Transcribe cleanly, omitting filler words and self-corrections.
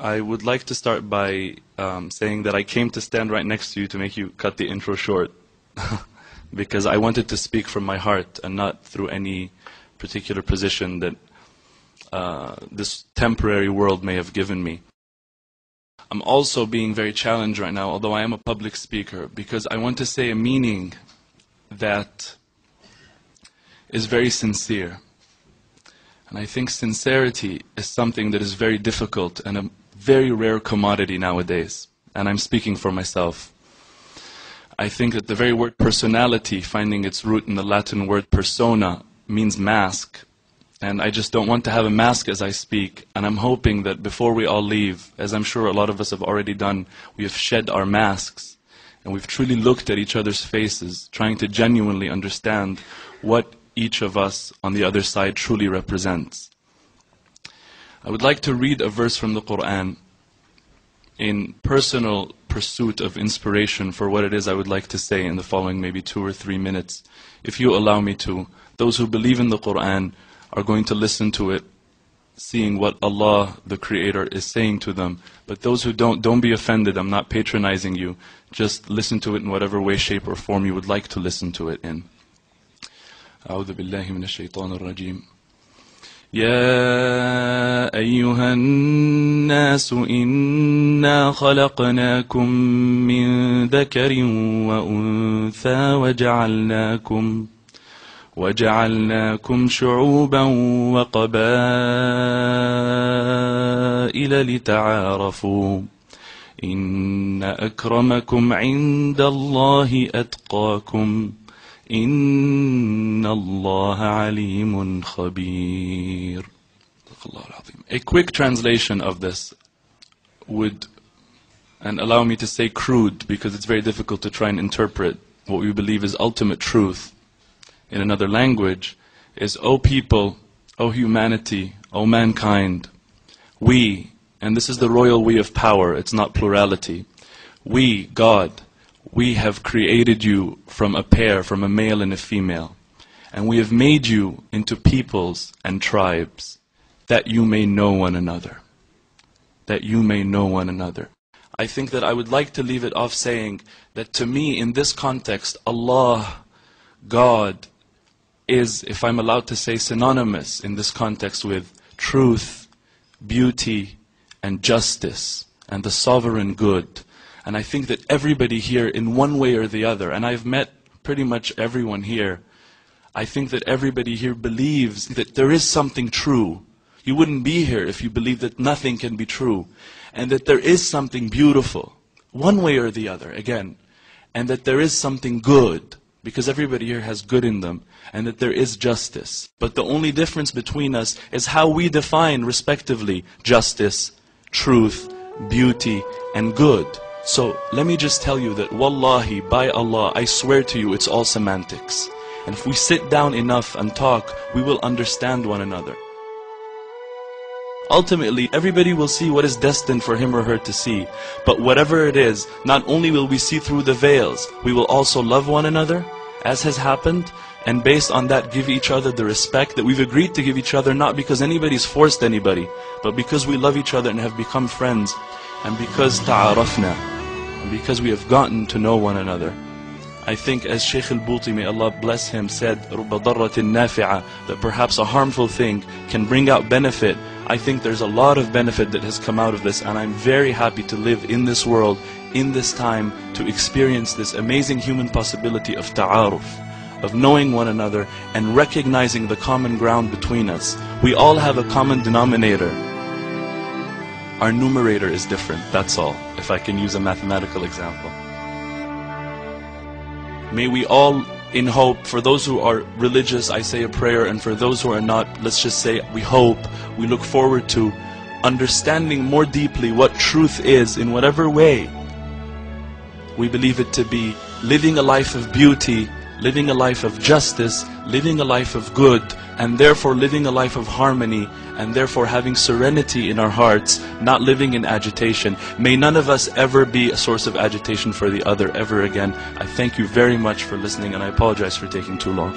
I would like to start by saying that I came to stand right next to you to make you cut the intro short. Because I wanted to speak from my heart and not through any particular position that this temporary world may have given me. I'm also being very challenged right now, although I am a public speaker, because I want to say a meaning that is very sincere. And I think sincerity is something that is very difficult and a very rare commodity nowadays. And I'm speaking for myself. I think that the very word personality, finding its root in the Latin word persona, means mask. And I just don't want to have a mask as I speak. And I'm hoping that before we all leave, as I'm sure a lot of us have already done, we have shed our masks. And we've truly looked at each other's faces, trying to genuinely understand what each of us on the other side truly represents. I would like to read a verse from the Quran in personal pursuit of inspiration for what it is I would like to say in the following maybe 2 or 3 minutes. If you allow me to, those who believe in the Quran are going to listen to it, seeing what Allah, the Creator, is saying to them. But those who don't be offended. I'm not patronizing you. Just listen to it in whatever way, shape, or form you would like to listen to it in. أعوذ بالله من الشيطان الرجيم. يا أيها الناس إنا خلقناكم من ذكر وأنثى وجعلناكم شعوبا وقبائل لتعارفوا إن أكرمكم عند الله أتقاكم إن الله عليم خبير. A quick translation of this would, and allow me to say crude, because it's very difficult to try and interpret what we believe is ultimate truth in another language, is, O people, O humanity, O mankind, we, and this is the royal we of power, it's not plurality, we, God, we have created you from a pair, from a male and a female. And we have made you into peoples and tribes, that you may know one another. That you may know one another. I think that I would like to leave it off saying that to me, in this context, Allah, God, is, if I'm allowed to say, synonymous in this context with truth, beauty, and justice, and the sovereign good. And I think that everybody here, in one way or the other, and I've met pretty much everyone here, I think that everybody here believes that there is something true. You wouldn't be here if you believed that nothing can be true. And that there is something beautiful, one way or the other, again. And that there is something good, because everybody here has good in them. And that there is justice. But the only difference between us is how we define, respectively, justice, truth, beauty, and good. So let me just tell you that wallahi, by Allah, I swear to you, it's all semantics. And if we sit down enough and talk, we will understand one another. Ultimately, everybody will see what is destined for him or her to see. But whatever it is, not only will we see through the veils, we will also love one another, as has happened, and based on that give each other the respect that we've agreed to give each other, not because anybody's forced anybody, but because we love each other and have become friends. And because ta'arafna, and because we have gotten to know one another. I think, as Shaykh al-Buti, may Allah bless him, said, رُبَّ ضَرَّةٍ نَافِعَةٍ, that perhaps a harmful thing can bring out benefit. I think there's a lot of benefit that has come out of this, and I'm very happy to live in this world, in this time, to experience this amazing human possibility of ta'aruf, of knowing one another and recognizing the common ground between us. We all have a common denominator. Our numerator is different, that's all, if I can use a mathematical example. May we all, in hope, for those who are religious, I say a prayer, and for those who are not, let's just say, we hope, we look forward to understanding more deeply what truth is in whatever way. We believe it to be living a life of beauty, living a life of justice, living a life of good, and therefore living a life of harmony, and therefore having serenity in our hearts, not living in agitation. May none of us ever be a source of agitation for the other ever again. I thank you very much for listening, and I apologize for taking too long.